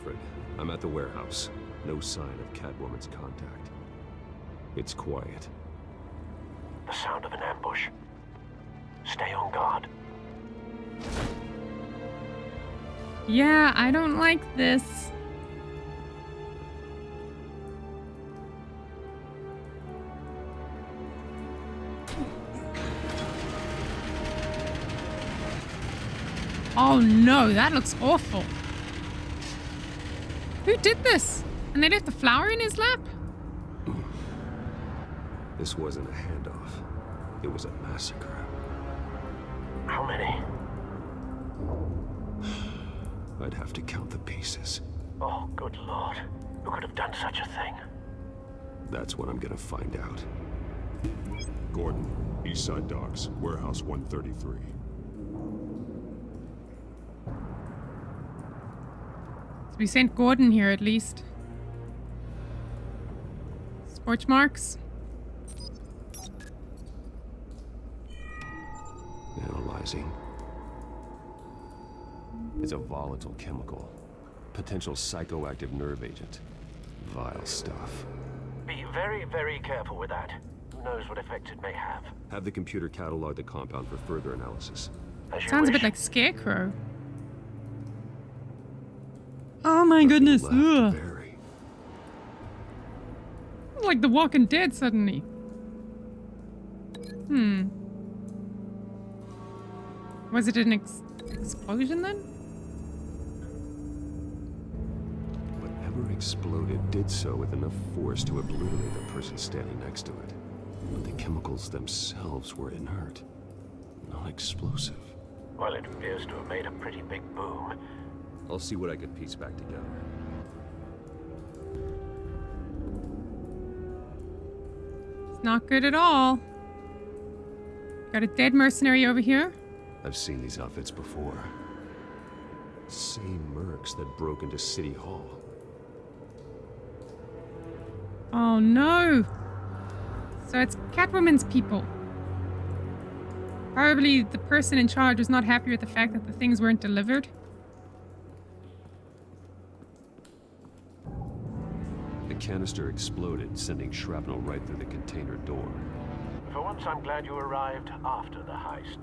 Alfred. I'm at the warehouse. No sign of Catwoman's contact. It's quiet. The sound of an ambush. Stay on guard. Yeah, I don't like this. Oh no, that looks awful. Who did this? And they left the flower in his lap? This wasn't a handoff. It was a massacre. How many? I'd have to count the pieces. Oh, good lord. Who could have done such a thing? That's what I'm gonna find out. Gordon, Eastside Docks, Warehouse 133. So we sent Gordon here at least. Scorch marks. Analyzing. It's a volatile chemical. Potential psychoactive nerve agent. Vile stuff. Be very, very careful with that. Who knows what effect it may have. Have the computer catalog the compound for further analysis. As you Sounds a wish. bit like Scarecrow. Oh my goodness. Nothing left Ugh. to bury. Like The Walking Dead suddenly. Was it an explosion then? Whatever exploded did so with enough force to obliterate the person standing next to it. But the chemicals themselves were inert, not explosive. Well, it appears to have made a pretty big boom. I'll see what I could piece back together. It's not good at all. Got a dead mercenary over here. I've seen these outfits before. Same mercs that broke into City Hall. Oh no. So it's Catwoman's people. Probably the person in charge was not happy with the fact that the things weren't delivered. The canister exploded, sending shrapnel right through the container door. For once, I'm glad you arrived after the heist.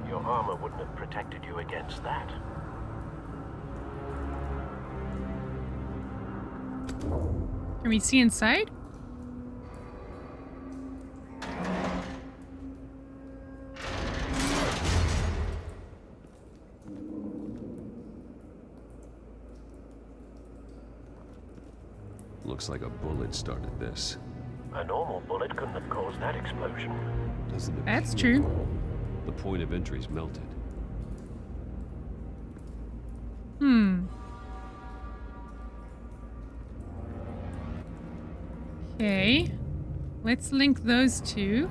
Your armor wouldn't have protected you against that. Can we see inside? Looks like a bullet started this. A normal bullet couldn't have caused that explosion. Doesn't it? That's true. The point of entry's melted. Okay. Let's link those two.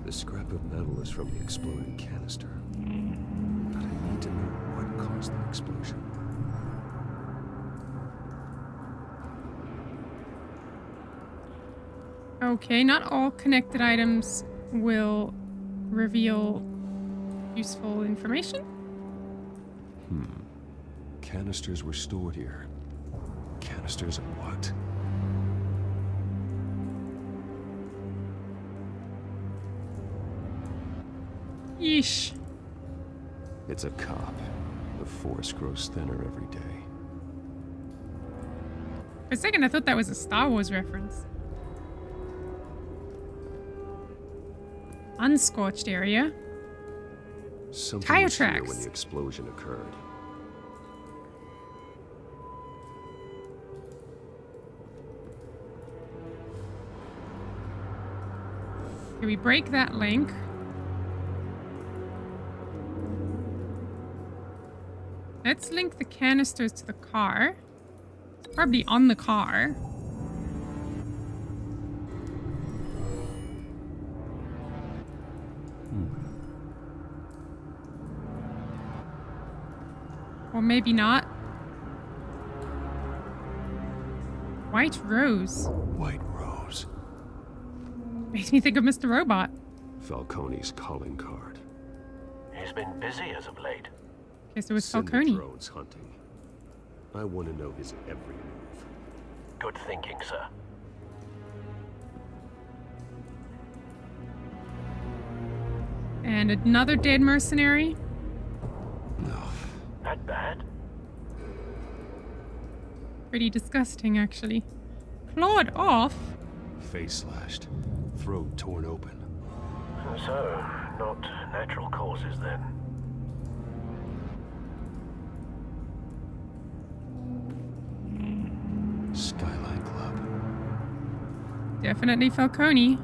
The scrap of metal is from the exploded canister. But I need to know what caused the explosion. Okay, not all connected items will reveal useful information. Canisters were stored here. Canisters of what? Yeesh. It's a cop. The force grows thinner every day. For a second, I thought that was a Star Wars reference. Unscorched area. Something Tire was here tracks. when the explosion occurred. Can we break that link? Let's link the canisters to the car. It's probably on the car. Or maybe not. White Rose. White Rose. Makes me think of Mr. Robot. Falcone's calling card. He's been busy as of late. Okay, so it's Send the Falcone. drones hunting. I want to know his every move. Good thinking, sir. And another dead mercenary. No. That bad? Pretty disgusting, actually. Clawed off? Face slashed. Throat torn open. So, not natural causes then. Skyline Club. Definitely Falcone.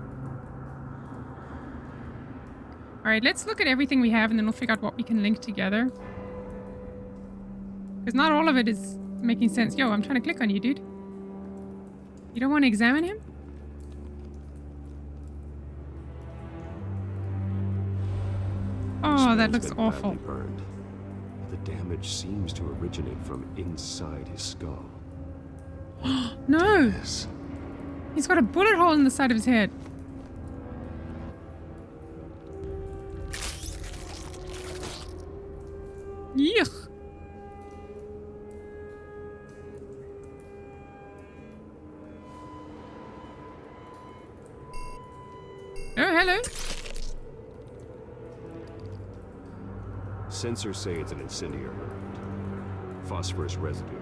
Alright, let's look at everything we have and then we'll figure out what we can link together. Because not all of it is making sense. Yo, I'm trying to click on you, dude. You don't want to examine him? Oh, that Skull's looks been awful. badly burned. The damage seems to originate from inside his skull. No! Yes. He's got a bullet hole in the side of his head. Yuck. Oh, hello. Sensors say it's an incendiary. Phosphorus residue.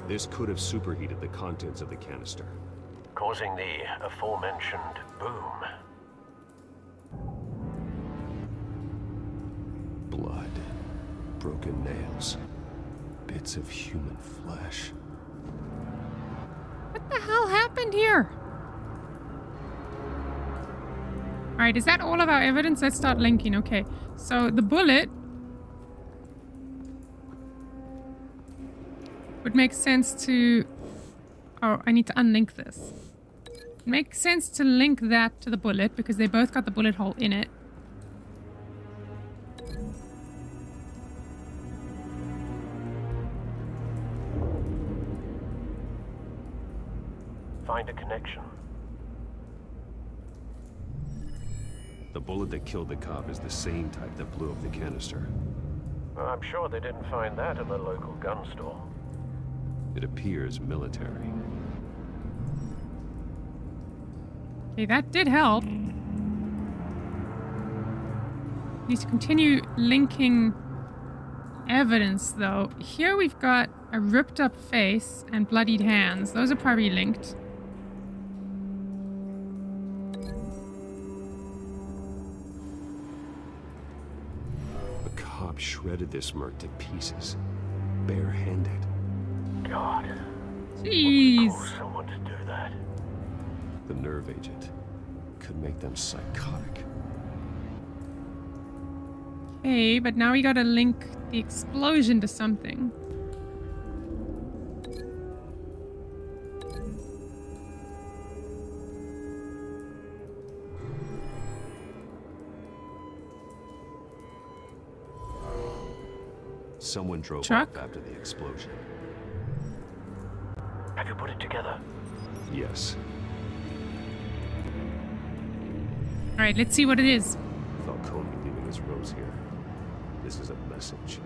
This could have superheated the contents of the canister. Causing the aforementioned boom. Blood. Broken nails. Bits of human flesh. What the hell happened here? Alright, is that all of our evidence? Let's start linking. Okay, so the bullet would make sense to... Oh, I need to unlink this. It makes sense to link that to the bullet because they both got the bullet hole in it. Find a connection. The bullet that killed the cop is the same type that blew up the canister. I'm sure they didn't find that at the local gun store. It appears military. Okay, that did help. Need to continue linking evidence, though. Here we've got a ripped up face and bloodied hands. Those are probably linked. The cop shredded this merc to pieces. Barehanded. God. Jeez. Force someone to do that. The nerve agent could make them psychotic. Okay, but now we gotta link the explosion to something. Someone drove Truck? off after the explosion. Have you put it together? Yes. Alright, let's see what it is. Falcone leaving his rose here. This is a message.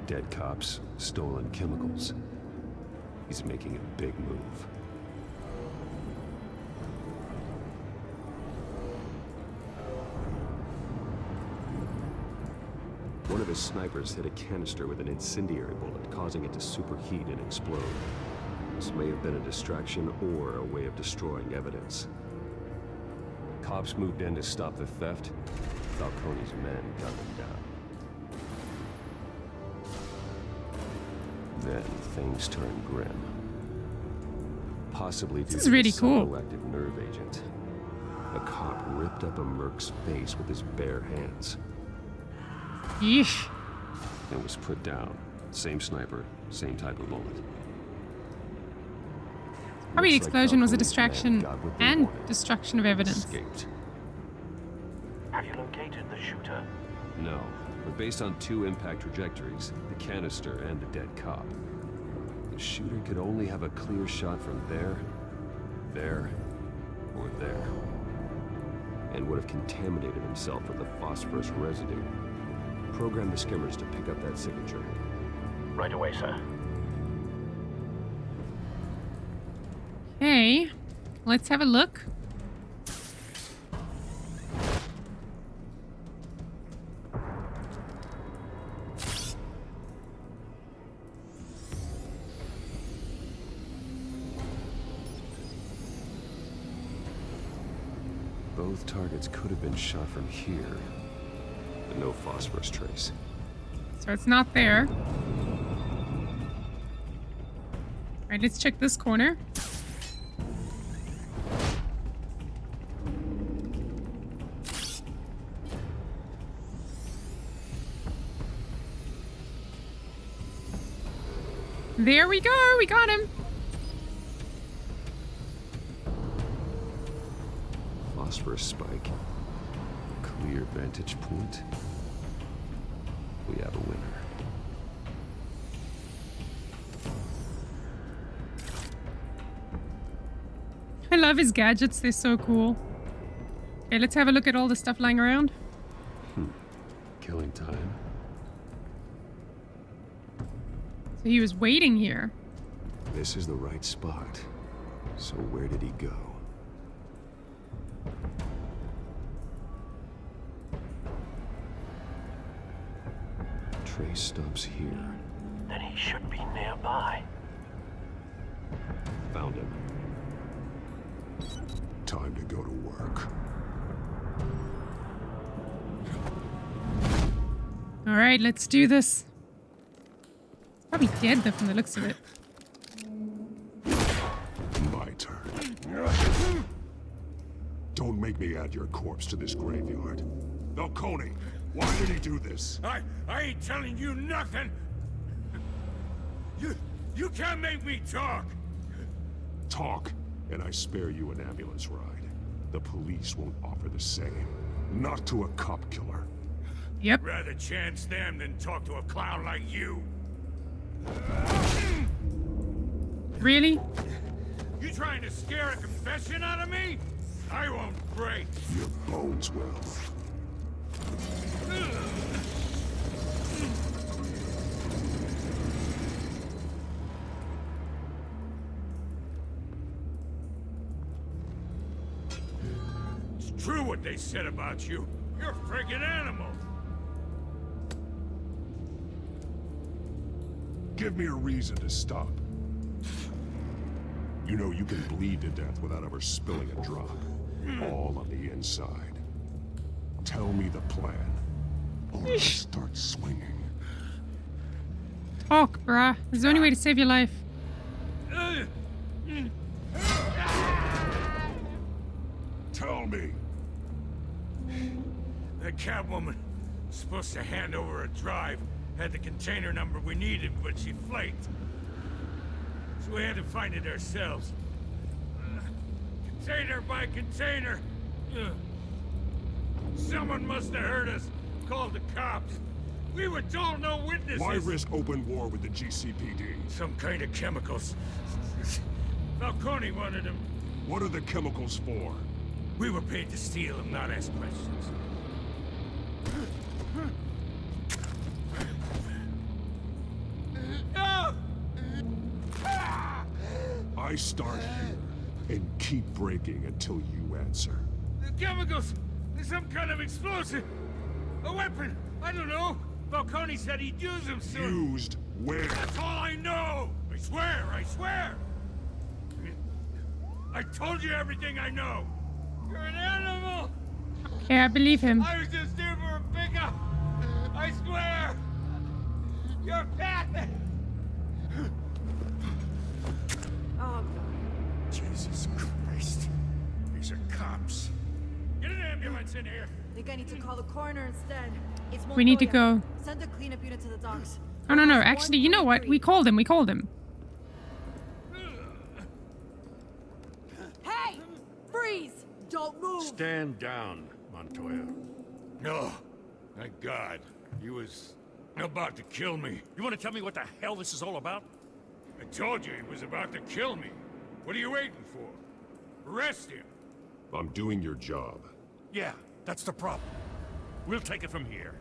Dead cops, stolen chemicals. He's making a big move. One of his snipers hit a canister with an incendiary bullet, causing it to superheat and explode. This may have been a distraction or a way of destroying evidence. Cops moved in to stop the theft. Falcone's men got them down. Then things turned grim. Possibly due is to really the cool. psychoactive nerve agent. A cop ripped up a merc's face with his bare hands. Yeesh. And was put down. Same sniper, same type of bullet. Probably the Looks like explosion was a Falcone's distraction men got what they and wanted. destruction of evidence. Escaped. Have you located the shooter? No, but based on two impact trajectories, the canister and the dead cop, the shooter could only have a clear shot from there, or there, and would have contaminated himself with the phosphorus residue. Program the skimmers to pick up that signature. Right away, sir. Okay, let's have a look. Both targets could have been shot from here, but no phosphorus trace. So it's not there. Alright, let's check this corner. There we go, we got him. Phosphorus spike. Clear vantage point. We have a winner. I love his gadgets, they're so cool. Okay, let's have a look at all the stuff lying around. Killing time. So he was waiting here. This is the right spot. So where did he go? Trace stops here. Then he should be nearby. Found him. Time to go to work. Alright, let's do this. It's probably dead though from the looks of it. My turn. Don't make me add your corpse to this graveyard. Falcone, why did he do this? I ain't telling you nothing. You can't make me talk. Talk, and I spare you an ambulance ride. The police won't offer the same. Not to a cop killer. Yep. Rather chance them than talk to a clown like you. Really? You trying to scare a confession out of me? I won't break. Your bones will. It's true what they said about you. You're a friggin' animal. Give me a reason to stop. You know you can bleed to death without ever spilling a drop. All on the inside. Tell me the plan, or I'll start swinging. Talk, bruh. It's the only way to save your life. Tell me. The Catwoman was supposed to hand over a drive. Had the container number we needed, but she flaked. So we had to find it ourselves. Container by container. Someone must have heard us. Called the cops. We were told no witnesses. Why risk open war with the GCPD? Some kind of chemicals. Falcone wanted them. What are the chemicals for? We were paid to steal them, not ask questions. I start here and keep breaking until you answer. The chemicals! There's some kind of explosive! A weapon! I don't know! Falcone said he'd use them soon! Used where? That's all I know! I swear! I swear! I told you everything I know! You're an animal! Okay, I believe him. I was just here for a pickup! I swear! You're a pet! Oh, Jesus Christ. These are cops. Get an ambulance in here! I think I need to call the coroner instead. It's We need to Montoya. go. Send a cleanup unit to the docks. Oh, no. Actually, you know what? We called him. Hey! Freeze! Don't move! Stand down, Montoya. No. Thank God. He was about to kill me. You want to tell me what the hell this is all about? I told you he was about to kill me. What are you waiting for? Arrest him. I'm doing your job. Yeah, that's the problem. We'll take it from here.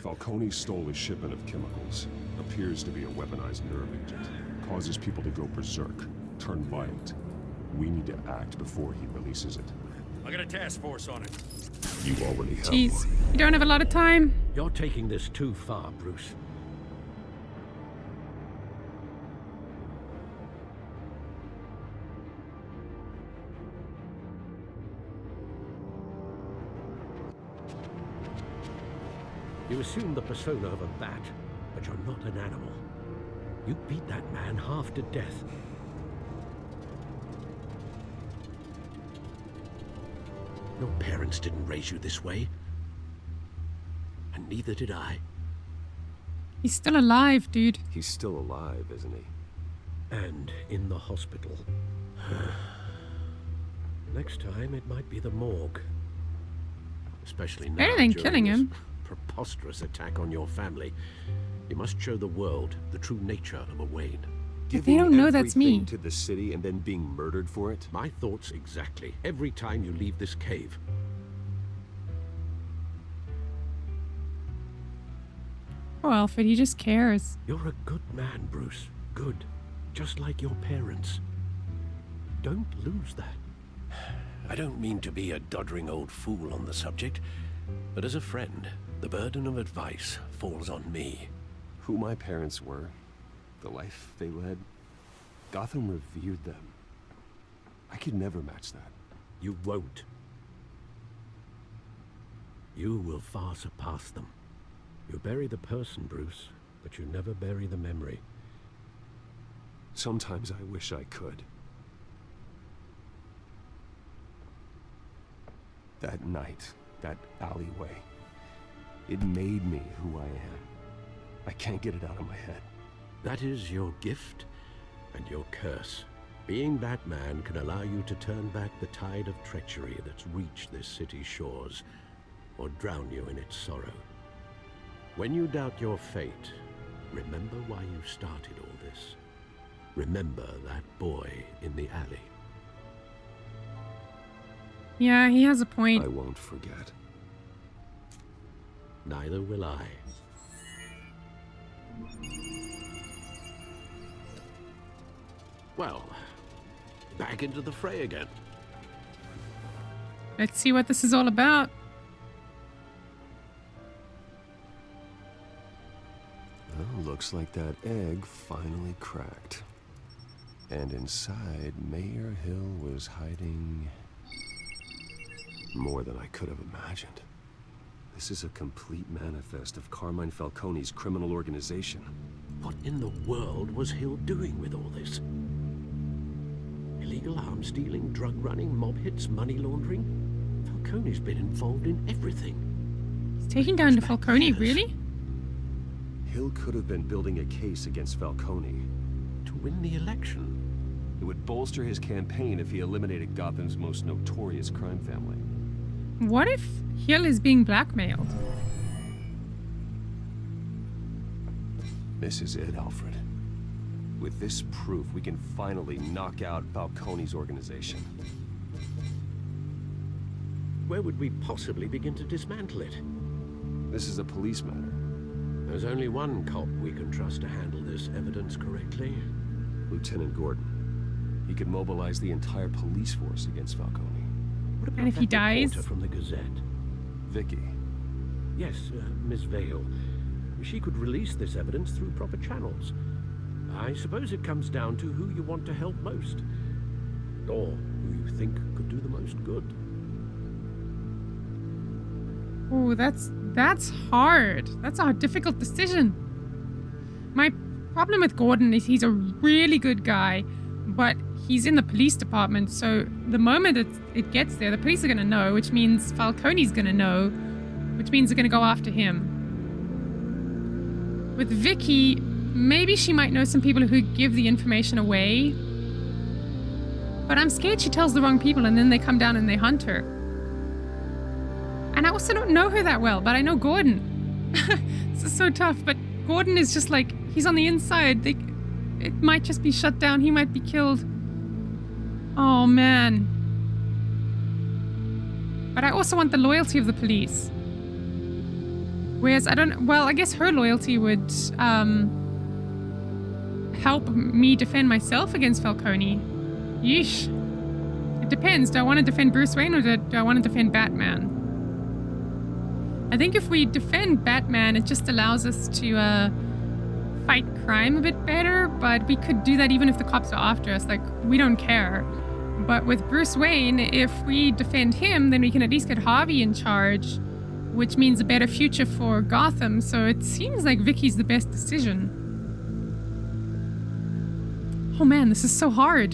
Falcone stole a shipment of chemicals. Appears to be a weaponized nerve agent. Causes people to go berserk, turn violent. We need to act before he releases it. I got a task force on it. You already have Jeez. one. You don't have a lot of time. You're taking this too far, Bruce. You assume the persona of a bat, but you're not an animal. You beat that man half to death. Your parents didn't raise you this way. And neither did I. He's still alive, dude. He's still alive, isn't he? And in the hospital. Next time, it might be the morgue. Especially now, Better than during killing this him. preposterous attack on your family. You must show the world the true nature of a Wayne. But they don't know that's me. Giving everything to the city and then being murdered for it? My thoughts exactly. Every time you leave this cave. Oh, Alfred, he just cares. You're a good man, Bruce. Good. Just like your parents. Don't lose that. I don't mean to be a doddering old fool on the subject, but as a friend, the burden of advice falls on me. Who my parents were, the life they led, Gotham revered them. I could never match that. You won't. You will far surpass them. You bury the person, Bruce, but you never bury the memory. Sometimes I wish I could. That night, that alleyway, it made me who I am. I can't get it out of my head. That is your gift and your curse. Being Batman can allow you to turn back the tide of treachery that's reached this city's shores, or drown you in its sorrow. When you doubt your fate, remember why you started all this. Remember that boy in the alley. Yeah, he has a point. I won't forget. Neither will I. Well, back into the fray again. Let's see what this is all about. Well, looks like that egg finally cracked. And inside, Mayor Hill was hiding more than I could have imagined. This is a complete manifest of Carmine Falcone's criminal organization. What in the world was Hill doing with all this? Illegal arms dealing, drug running, mob hits, money laundering? Falcone's been involved in everything. He's taking down Falcone, really? Hill could have been building a case against Falcone. To win the election. It would bolster his campaign if he eliminated Gotham's most notorious crime family. What if Hill is being blackmailed? This is it, Alfred. With this proof, we can finally knock out Falcone's organization. Where would we possibly begin to dismantle it? This is a police matter. There's only one cop we can trust to handle this evidence correctly. Lieutenant Gordon. He could mobilize the entire police force against Falcone. What about And if he that dies? reporter from the Gazette? Vicky. Yes, Miss Vale. She could release this evidence through proper channels. I suppose it comes down to who you want to help most. Or who you think could do the most good. Oh, that's hard. That's a difficult decision. My problem with Gordon is he's a really good guy, but he's in the police department, so the moment it gets there, the police are going to know, which means Falcone's going to know, which means they're going to go after him. With Vicky, maybe she might know some people who give the information away, but I'm scared she tells the wrong people and then they come down and they hunt her. And I also don't know her that well, but I know Gordon. This is so tough, but Gordon is just like, he's on the inside. It might just be shut down. He might be killed. Oh, man. But I also want the loyalty of the police. Whereas well, I guess her loyalty would help me defend myself against Falcone. Yeesh. It depends. Do I want to defend Bruce Wayne or do I want to defend Batman? I think if we defend Batman, it just allows us to fight crime a bit better, but we could do that even if the cops are after us. Like, we don't care. But with Bruce Wayne, if we defend him, then we can at least get Harvey in charge, which means a better future for Gotham. So it seems like Vicky's the best decision. Oh man, this is so hard.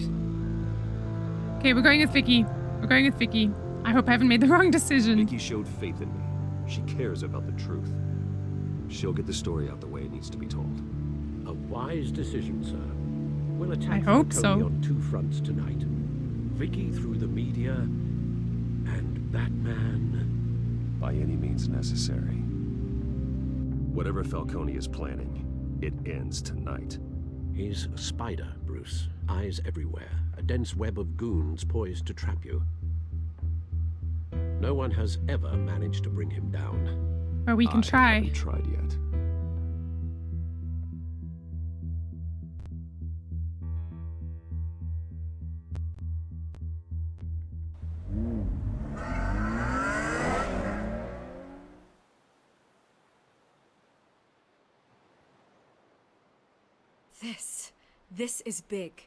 Okay, we're going with Vicky. We're going with Vicky. I hope I haven't made the wrong decision. Vicky showed faith in me. She cares about the truth. She'll get the story out the way it needs to be told. A wise decision, sir. We'll attack I hope Falcone so. on two fronts tonight. Vicky through the media, and Batman... By any means necessary. Whatever Falcone is planning, it ends tonight. He's a spider, Bruce. Eyes everywhere. A dense web of goons poised to trap you. No one has ever managed to bring him down. Or we can I try. haven't tried yet. This is big.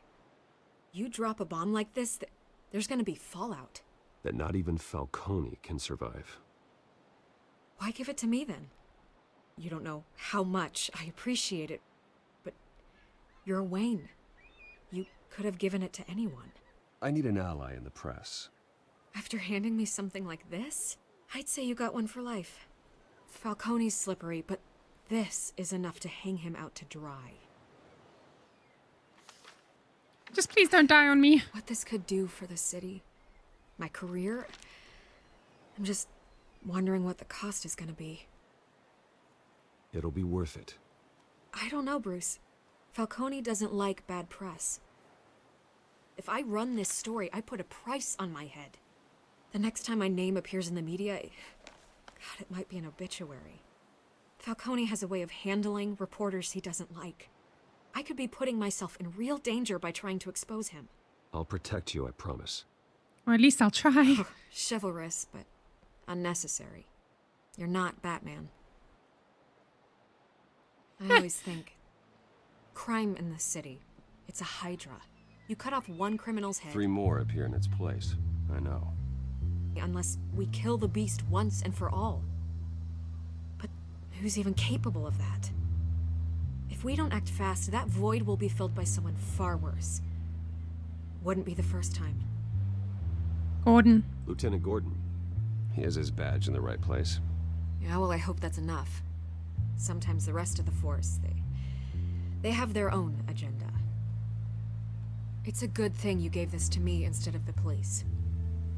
You drop a bomb like this, there's gonna be fallout. That not even Falcone can survive. Why give it to me then? You don't know how much I appreciate it, but you're Wayne. You could have given it to anyone. I need an ally in the press. After handing me something like this, I'd say you got one for life. Falcone's slippery, but this is enough to hang him out to dry. Just please don't die on me. What this could do for the city, my career, I'm just wondering what the cost is gonna be. It'll be worth it. I don't know, Bruce. Falcone doesn't like bad press. If I run this story, I put a price on my head. The next time my name appears in the media, God, it might be an obituary. Falcone has a way of handling reporters he doesn't like. I could be putting myself in real danger by trying to expose him. I'll protect you, I promise. Or at least I'll try. Chivalrous, but unnecessary. You're not Batman. I always think, crime in the city, it's a hydra. You cut off one criminal's head. 3 more appear in its place. I know. Unless we kill the beast once and for all. But who's even capable of that? If we don't act fast, that void will be filled by someone far worse. Wouldn't be the first time. Gordon. Lieutenant Gordon. He has his badge in the right place. Yeah, well, I hope that's enough. Sometimes the rest of the force, they have their own agenda. It's a good thing you gave this to me instead of the police.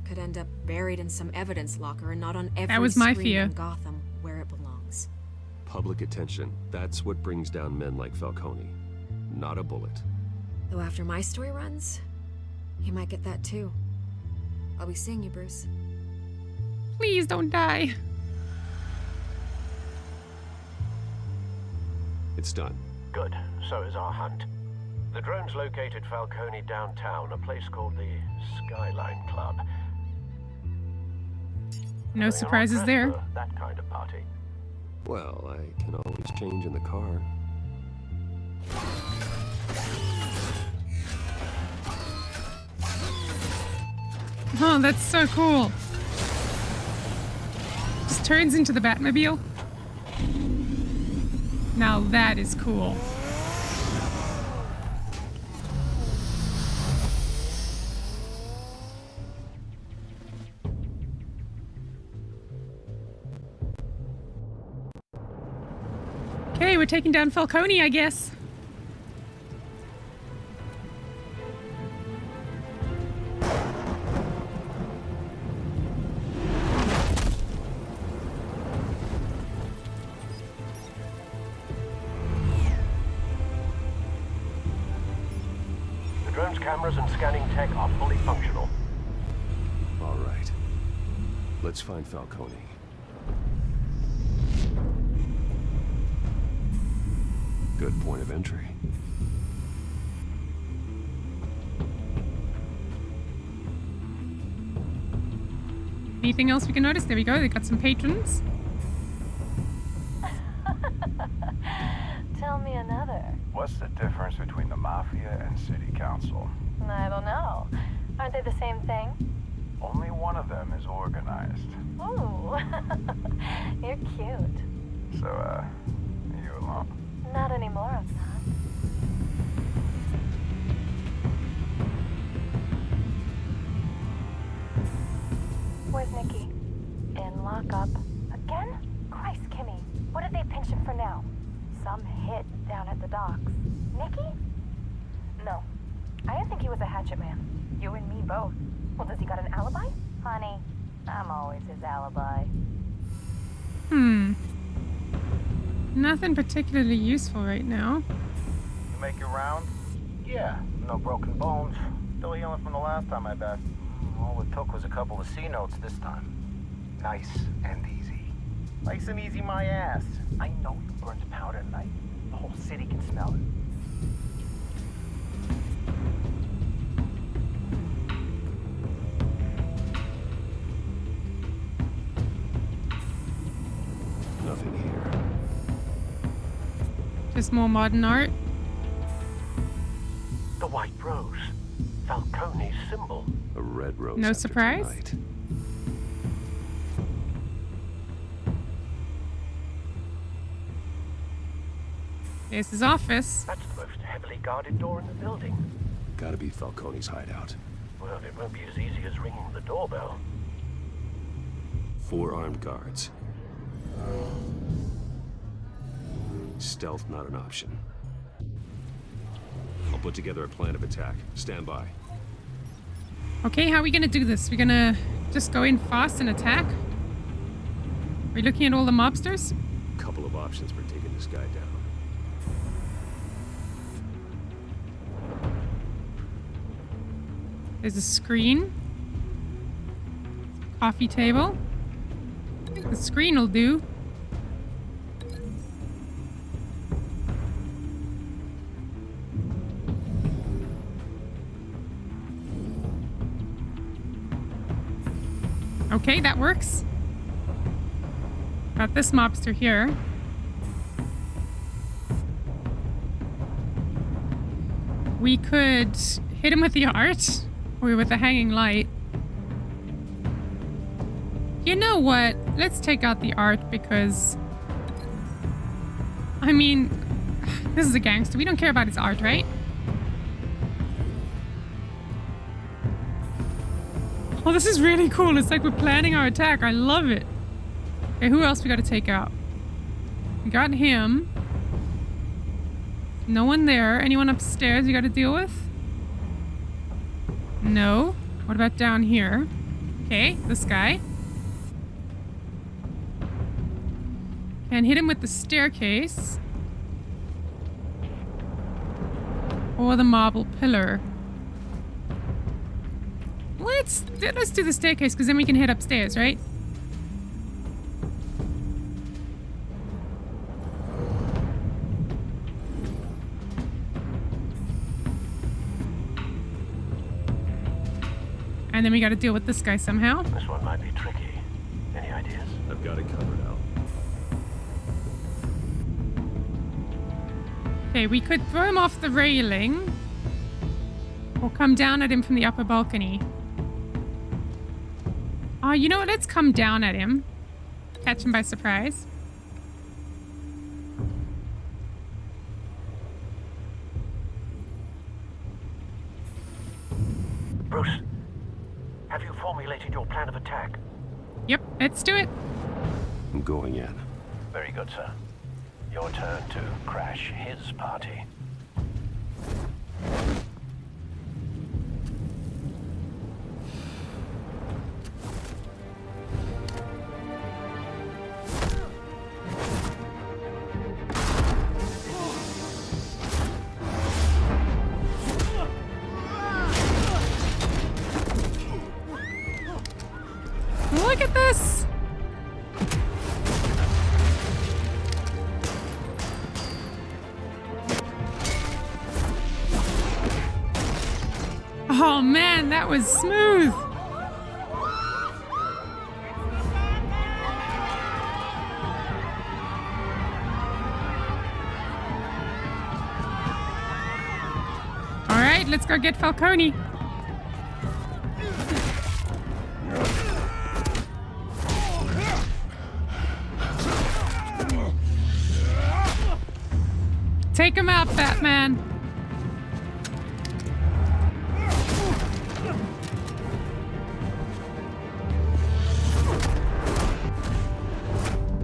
Could end up buried in some evidence locker and not on every That was my screen fear. in Gotham where it belongs. Public attention. That's what brings down men like Falcone. Not a bullet. Though after my story runs, you might get that too. I'll be seeing you, Bruce. Please don't die. It's done. Good. So is our hunt. The drones located Falcone downtown, a place called the Skyline Club. No surprises there. For that kind of party. Well, I can always change in the car. Oh, that's so cool. Just turns into the Batmobile. Now that is cool. Okay, we're taking down Falcone, I guess. The drone's cameras and scanning tech are fully functional. All right. Let's find Falcone. Good point of entry. Anything else we can notice? There we go. They got some patrons. Tell me another. What's the difference between the Mafia and City Council? I don't know. Aren't they the same thing? Only one of them is organized. Ooh. You're cute. So, are you alone? Not anymore, I'm not. Where's Nikki? In lockup. Again? Christ, Kimmy. What did they pinch him for now? Some hit down at the docks. Nikki? No. I didn't think he was a hatchet man. You and me both. Well, does he got an alibi? Honey, I'm always his alibi. Nothing particularly useful right now. You make your round? Yeah, no broken bones. Still healing from the last time, I bet. All it took was a couple of C notes this time. Nice and easy. Nice and easy, my ass. I know you burned powder tonight. The whole city can smell it. Nothing here. Just more modern art. The white rose. Falcone's symbol. A red rose. No after surprise? tonight. There's his office. That's the most heavily guarded door in the building. Gotta be Falcone's hideout. Well, it won't be as easy as ringing the doorbell. 4 armed guards. Stealth not an option. I'll put together a plan of attack. Stand by. Okay, how are we gonna do this? We're gonna just go in fast and attack? Are we looking at all the mobsters? Couple of options for taking this guy down. There's a screen. Coffee table. I think the screen will do. Okay, that works. Got this mobster here. We could hit him with the art. Or with the hanging light. You know what? Let's take out the art because... I mean... This is a gangster. We don't care about his art, right? Oh, this is really cool. It's like we're planning our attack. I love it. Okay, who else we gotta take out? We got him. No one there. Anyone upstairs you gotta deal with? No. What about down here? Okay, this guy. And hit him with the staircase. Or the marble pillar. Let's do the staircase because then we can head upstairs, right? And then we gotta deal with this guy somehow. This one might be tricky. Any ideas? I've got it covered, Al. Okay, we could throw him off the railing. Or come down at him from the upper balcony. Oh, you know what? Let's come down at him. Catch him by surprise. Bruce, have you formulated your plan of attack? Yep, let's do it. I'm going in. Very good, sir. Your turn to crash his party. Look at this! Oh man, that was smooth. All right, let's go get Falcone. Take him out, Batman.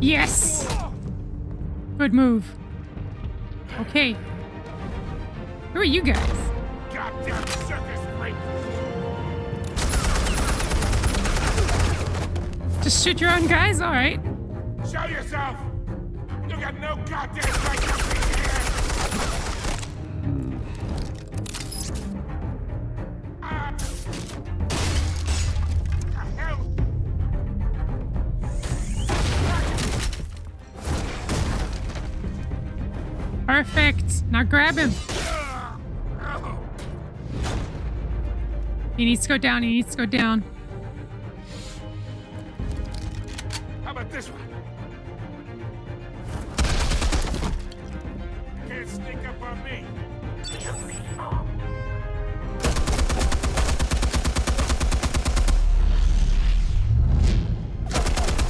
Yes! Good move. Okay. Who are you guys? Goddamn circus freak! Just shoot your own guys? Alright. Show yourself! You got no goddamn right to be here! Perfect. Now grab him. He needs to go down. He needs to go down. How about this one? Can't sneak up on me.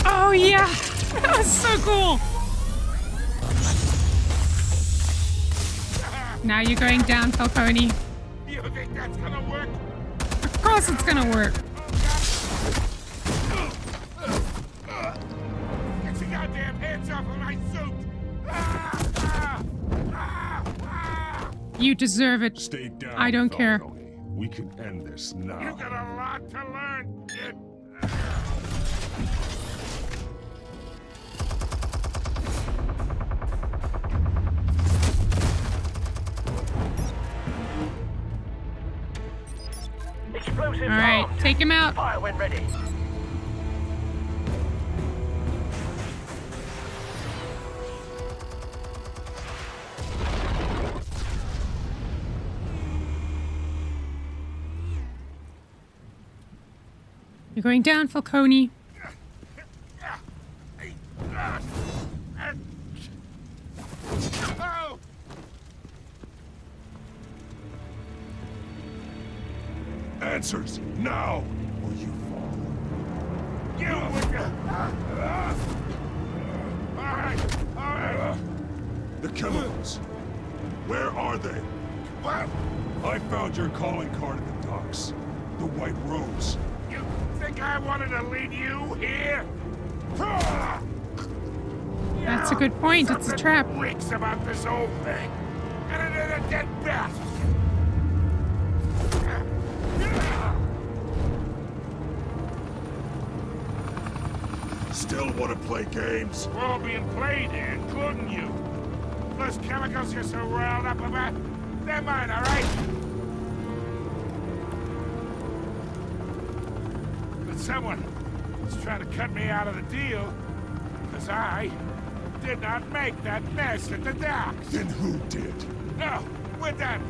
Oh yeah, that was so cool. Now you're going down, Falcone. You think that's gonna work? Of course it's gonna work. Get your goddamn hands off of my suit! You deserve it. Stay down. I don't care. Falcone. We can end this now. You got a lot to learn, kid. Explosives All right, armed. take him out. Fire when ready. You're going down, Falcone. Oh! Answers now, or you fall. You would... All right. The chemicals. Where are they? What? I found your calling card at the docks. The White Rose. You think I wanted to lead you here? That's a good point. It's a trap. Something reeks about this whole thing. And it is a dead bat. Still want to play games? We're all being played here, including you. Those chemicals you're so riled up about, they're mine, all right? But someone is trying to cut me out of the deal, because I did not make that mess at the docks. Then who did? No, we're done.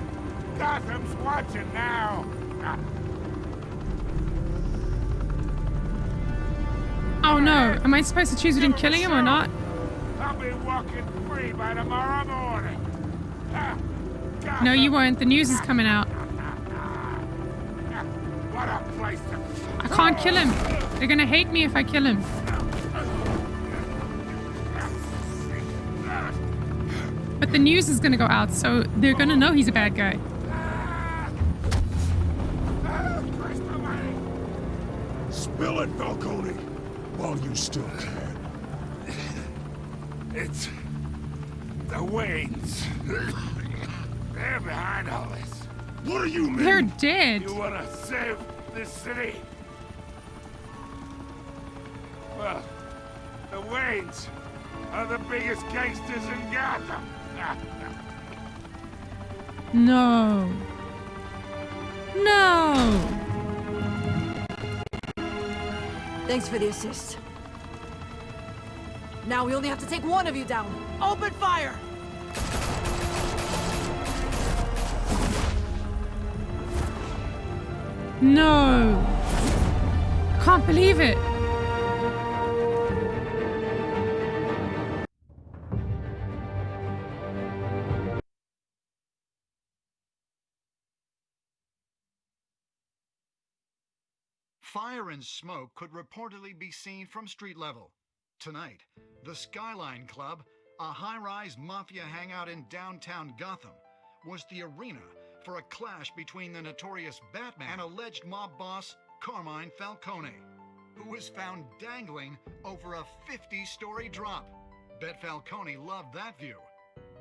Gotham's watching now. Oh no, am I supposed to choose between killing him or not? I'll be walking free by tomorrow morning. No, you won't. The news is coming out. What a place to... I can't kill him. They're gonna hate me if I kill him. But the news is gonna go out, so they're gonna know he's a bad guy. Spill it, Falcone, while you still can. It's... the Waynes. They're behind all this. What do you mean? They're dead. You wanna save this city? Well, the Waynes are the biggest gangsters in Gotham. No. No. Thanks for the assist. Now we only have to take one of you down. Open fire! No. I can't believe it. Fire and smoke could reportedly be seen from street level. Tonight, the Skyline Club, a high-rise mafia hangout in downtown Gotham, was the arena for a clash between the notorious Batman and alleged mob boss Carmine Falcone, who was found dangling over a 50-story drop. Bet Falcone loved that view.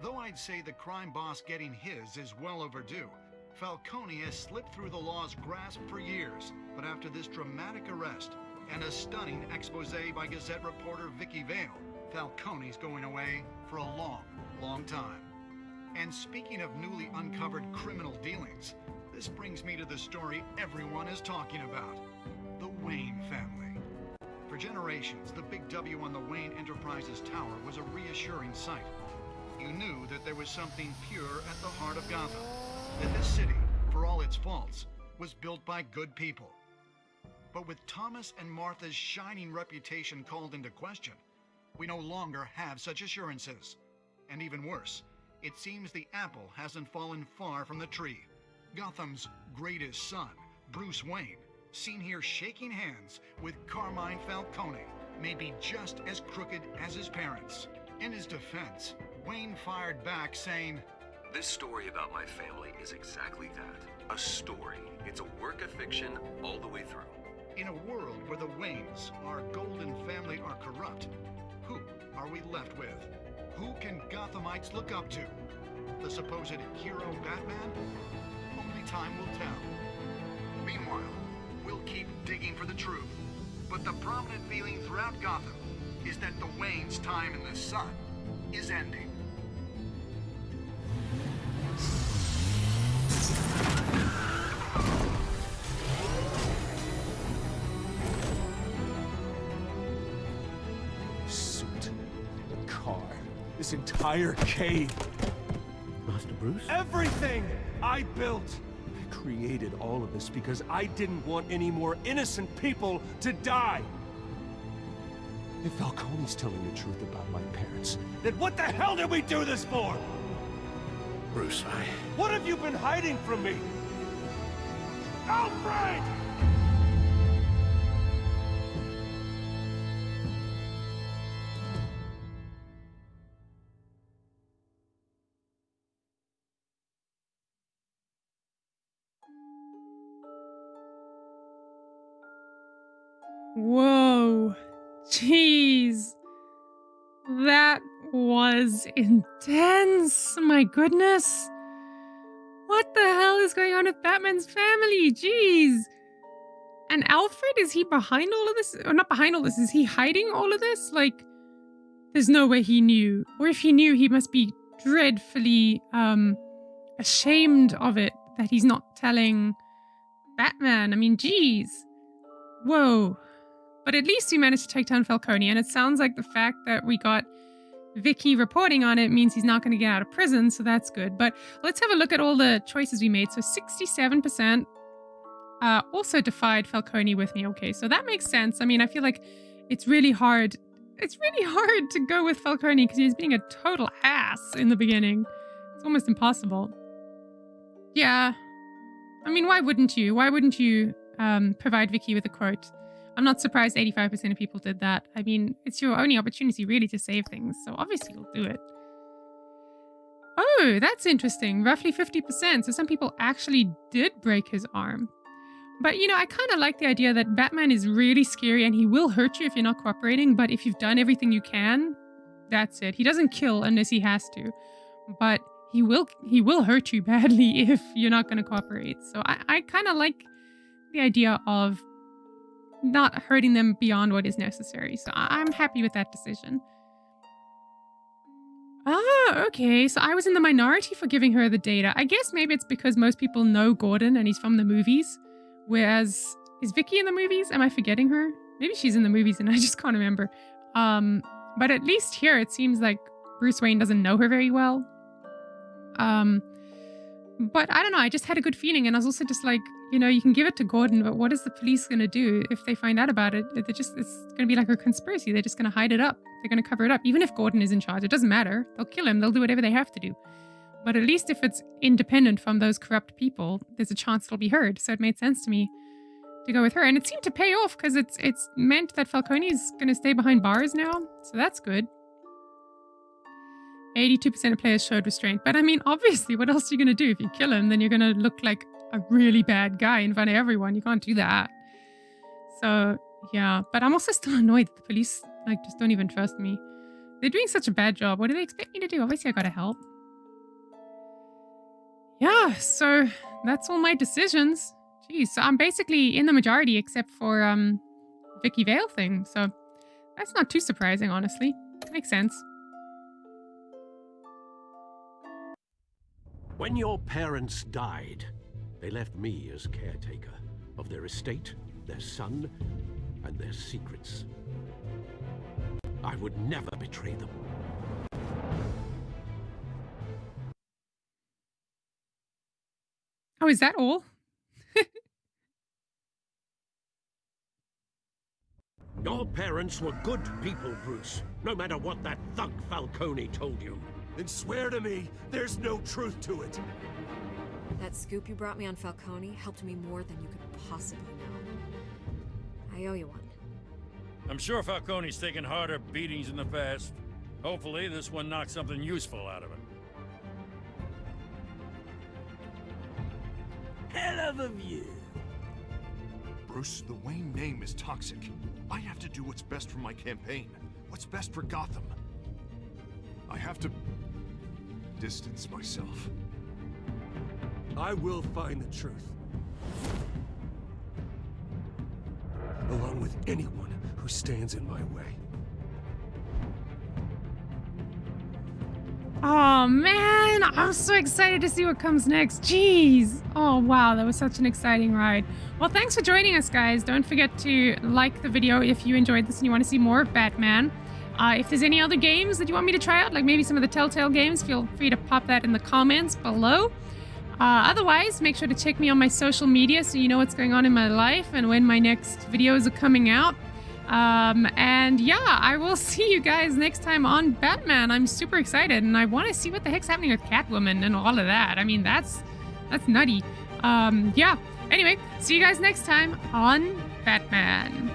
Though I'd say the crime boss getting his is well overdue, Falcone has slipped through the law's grasp for years, but after this dramatic arrest and a stunning expose by Gazette reporter Vicky Vale, Falcone's going away for a long, long time. And speaking of newly uncovered criminal dealings, this brings me to the story everyone is talking about: the Wayne family. For generations, the big W on the Wayne Enterprises Tower was a reassuring sight. You knew that there was something pure at the heart of Gotham, that this city, for all its faults, was built by good people. But with Thomas and Martha's shining reputation called into question, we no longer have such assurances. And even worse, it seems the apple hasn't fallen far from the tree. Gotham's greatest son, Bruce Wayne, seen here shaking hands with Carmine Falcone, may be just as crooked as his parents. In his defense, Wayne fired back saying, "This story about my family is exactly that. A story. It's a work of fiction all the way through." In a world where the Waynes, our golden family, are corrupt, who are we left with? Who can Gothamites look up to? The supposed hero Batman? Only time will tell. Meanwhile, we'll keep digging for the truth. But the prominent feeling throughout Gotham is that the Waynes' time in the sun is ending. Suit, the car, this entire cave. Master Bruce? Everything I built. I created all of this because I didn't want any more innocent people to die. If Falcone's telling the truth about my parents, then what the hell did we do this for? Bruce, What have you been hiding from me? Alfred! Whoa. Jeez. That was intense. My goodness. What the hell is going on with Batman's family? Jeez. And Alfred, is he behind all of this? Or not behind all this, is he hiding all of this? Like, there's no way he knew. Or if he knew, he must be dreadfully ashamed of it, that he's not telling Batman. I mean, jeez. Whoa. But at least we managed to take down Falcone, and it sounds like the fact that we got Vicky reporting on it means he's not going to get out of prison, so that's good. But let's have a look at all the choices we made. So 67% also defied Falcone with me. Okay, so that makes sense. I mean, I feel like it's really hard. It's really hard to go with Falcone because he's being a total ass in the beginning. It's almost impossible. Yeah. I mean, why wouldn't you? Why wouldn't you provide Vicky with a quote? I'm not surprised 85% of people did that. I mean, it's your only opportunity really to save things, so obviously you'll do it. Oh, that's interesting. Roughly 50%. So some people actually did break his arm. But, you know, I kind of like the idea that Batman is really scary and he will hurt you if you're not cooperating, but if you've done everything you can, that's it. He doesn't kill unless he has to, but he will hurt you badly if you're not going to cooperate. So I kind of like the idea of not hurting them beyond what is necessary. So I'm happy with that decision. Oh, okay. So I was in the minority for giving her the data. I guess maybe it's because most people know Gordon and he's from the movies. Whereas, is Vicky in the movies? Am I forgetting her? Maybe she's in the movies and I just can't remember. But at least here it seems like Bruce Wayne doesn't know her very well. But I don't know. I just had a good feeling. And I was also just like, you know, you can give it to Gordon, but what is the police going to do if they find out about it? It's going to be like a conspiracy. They're just going to hide it up. They're going to cover it up. Even if Gordon is in charge, it doesn't matter. They'll kill him. They'll do whatever they have to do. But at least if it's independent from those corrupt people, there's a chance it'll be heard. So it made sense to me to go with her. And it seemed to pay off because it's meant that Falcone's going to stay behind bars now. So that's good. 82% of players showed restraint. But I mean, obviously, what else are you going to do? If you kill him, then you're going to look like a really bad guy in front of everyone. You can't do that. So, yeah. But I'm also still annoyed that the police, like, just don't even trust me. They're doing such a bad job. What do they expect me to do? Obviously, I gotta help. Yeah, so that's all my decisions. Jeez, so I'm basically in the majority except for Vicky Vale thing. So that's not too surprising, honestly. Makes sense. When your parents died, they left me as caretaker of their estate, their son, and their secrets. I would never betray them. Oh, is that all? Your parents were good people, Bruce, no matter what that thug Falcone told you. Then swear to me there's no truth to it. That scoop you brought me on Falcone helped me more than you could possibly know. I owe you one. I'm sure Falcone's taken harder beatings in the past. Hopefully, this one knocks something useful out of him. Hell of a view. Bruce, the Wayne name is toxic. I have to do what's best for my campaign. What's best for Gotham. I have to distance myself. I will find the truth. Along with anyone who stands in my way. Oh, man. I'm so excited to see what comes next. Jeez. Oh, wow. That was such an exciting ride. Well, thanks for joining us, guys. Don't forget to like the video if you enjoyed this and you want to see more of Batman. If there's any other games that you want me to try out, like maybe some of the Telltale games, feel free to pop that in the comments below. Otherwise, make sure to check me on my social media so you know what's going on in my life and when my next videos are coming out. And yeah, I will see you guys next time on Batman. I'm super excited and I want to see what the heck's happening with Catwoman and all of that. I mean, that's nutty. Yeah. Anyway, see you guys next time on Batman.